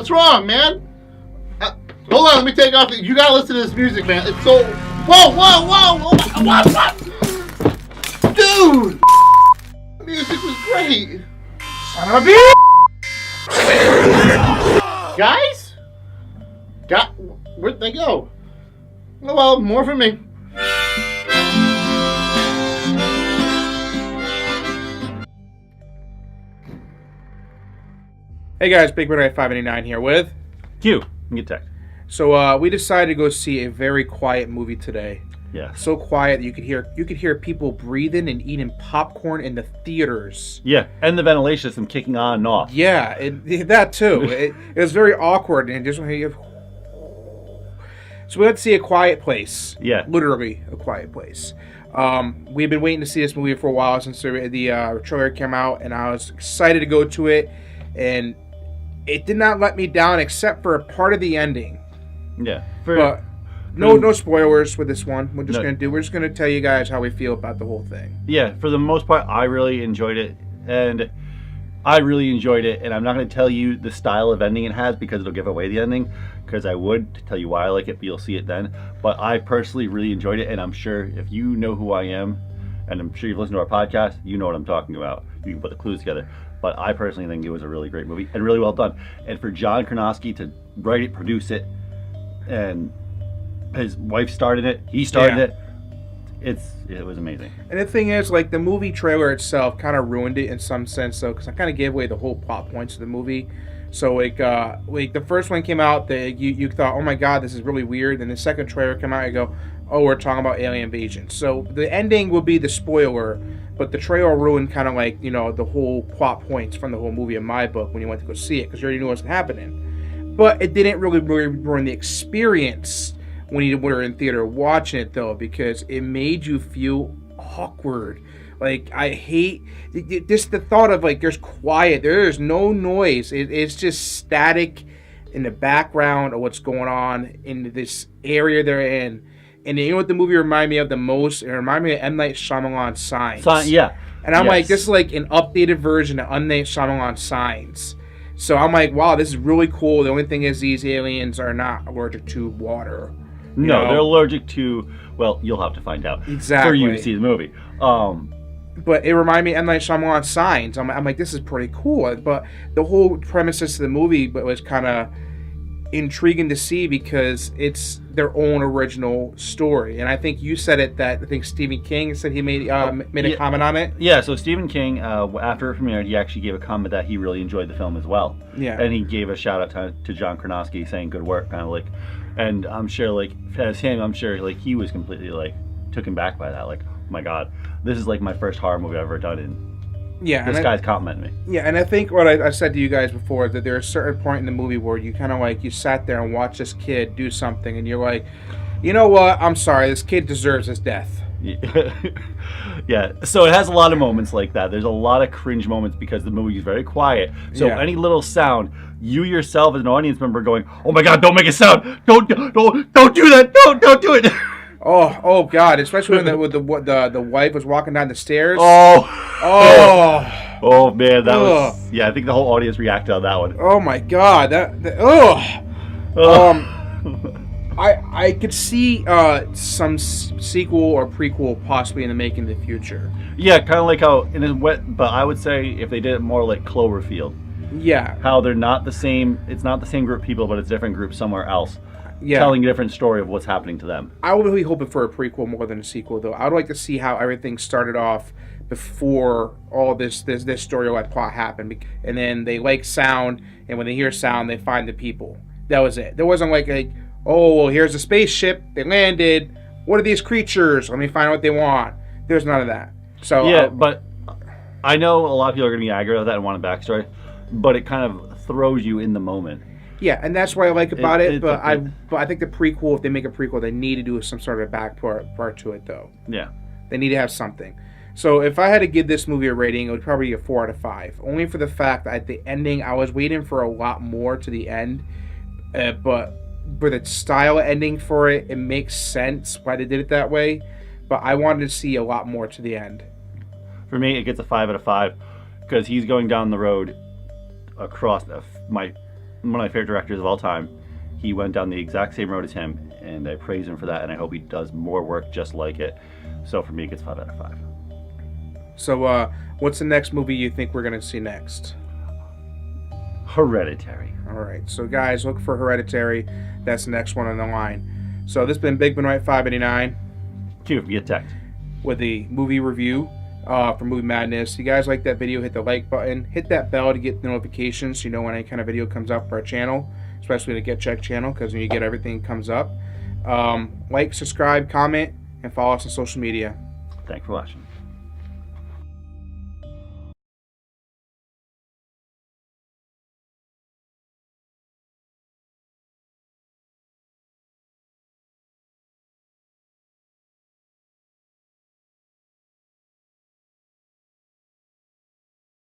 What's wrong, man? Hold on, let me take off. You gotta listen to this music, man. It's so... Whoa! What? Dude! Music was great. Son of a bitch! Guys? Where'd they go? Oh, well, more for me. Hey guys, Big Red 589 here with Q. Get tech. So we decided to go see a very quiet movie today. Yeah. So quiet that you could hear people breathing and eating popcorn in the theaters. Yeah, and the ventilation system kicking on and off. Yeah, that too. it was very awkward and just so we went to see A Quiet Place. Yeah. Literally A Quiet Place. We've been waiting to see this movie for a while since the trailer came out, and I was excited to go to it, and it did not let me down except for a part of the ending. Yeah. But no spoilers with this one. We're just gonna tell you guys how we feel about the whole thing. Yeah, for the most part, I really enjoyed it, and I'm not going to tell you the style of ending it has because it'll give away the ending, because I would tell you why I like it, but you'll see it then. But I personally really enjoyed it, and I'm sure if you know who I am, and I'm sure you've listened to our podcast, you know what I'm talking about. You can put the clues together. But I personally think it was a really great movie and really well done. And for John Krasinski to write it, produce it, and his wife started it, he started it. It was amazing. And the thing is, like, the movie trailer itself kind of ruined it in some sense, though, because I kind of gave away the whole plot points of the movie. So, like the first one came out, you thought, oh my god, this is really weird. And the second trailer came out, you go, oh, we're talking about alien invasion. So the ending will be the spoiler, but the trailer ruined kind of like, the whole plot points from the whole movie in my book when you went to go see it, because you already knew what was happening. But it didn't really ruin the experience when you were in theater watching it, though, because it made you feel awkward. Like, I hate just the thought of, like, there's quiet, there's no noise, it's just static in the background of what's going on in this area they're in. And you know what the movie reminded me of the most? It reminded me of M. Night Shyamalan Signs. Yeah. And I'm like, this is like an updated version of M. Night Shyamalan Signs. So I'm like, wow, this is really cool. The only thing is these aliens are not allergic to water. No, they're allergic to, well, you'll have to find out. Exactly. For you to see the movie. But it reminded me of M. Night Shyamalan Signs. I'm like, this is pretty cool. But the whole premises of the movie was kind of intriguing to see because it's their own original story. And I think you said it that I think Stephen King said he made a comment on it. Yeah, so Stephen King, after it premiered, he actually gave a comment that he really enjoyed the film as well. Yeah. And he gave a shout out to John Krasinski saying good work, kind of like, and I'm sure like as him, I'm sure like he was completely like taken back by that. Like, oh my god, this is like my first horror movie I've ever done, and this guy's complimenting me. Yeah, and I think what I said to you guys before, that there's a certain point in the movie where you kind of like, you sat there and watched this kid do something, and you're like, you know what, I'm sorry, this kid deserves his death. Yeah, so it has a lot of moments like that. There's a lot of cringe moments because the movie is very quiet. So any little sound, you yourself as an audience member going, oh my god, don't make a sound, don't do that, don't do it. Oh God! Especially when the wife was walking down the stairs. Oh man, that was I think the whole audience reacted on that one. Oh my God! I could see some sequel or prequel possibly in the making in the future. Yeah, kind of like how but I would say if they did it more like Cloverfield. Yeah. How they're not the same. It's not the same group of people, but it's a different group somewhere else. Yeah. Telling a different story of what's happening to them. I would be hoping for a prequel more than a sequel, though. I would like to see how everything started off before all this storyline plot happened, and then they like sound, and when they hear sound, they find the people. That was it. There wasn't like oh, well, here's a spaceship. They landed. What are these creatures? Let me find out what they want. There's none of that. So yeah, but I know a lot of people are going to be aggravated with that and want a backstory, but it kind of throws you in the moment. Yeah, and that's what I like about it. But I think the prequel, if they make a prequel, they need to do some sort of back part to it, though. Yeah, they need to have something. So if I had to give this movie a rating, it would probably be a 4 out of 5. Only for the fact that at the ending, I was waiting for a lot more to the end, but for the style ending for it, it makes sense why they did it that way. But I wanted to see a lot more to the end. For me, it gets a 5 out of 5 because he's going down the road across one of my favorite directors of all time. He went down the exact same road as him, and I praise him for that, and I hope he does more work just like it. So for me, it gets 5 out of 5. So, what's the next movie you think we're gonna see next? Hereditary. All right, so guys, look for Hereditary. That's the next one on the line. So this has been Big Ben Right 589 Q, get teched. with the movie review for Movie Madness. If you guys like that video, hit the like button, hit that bell to get the notifications so you know when any kind of video comes up for our channel, especially the Get Check channel, because when you get everything comes up. Like, subscribe, comment, and follow us on social media. Thanks for watching.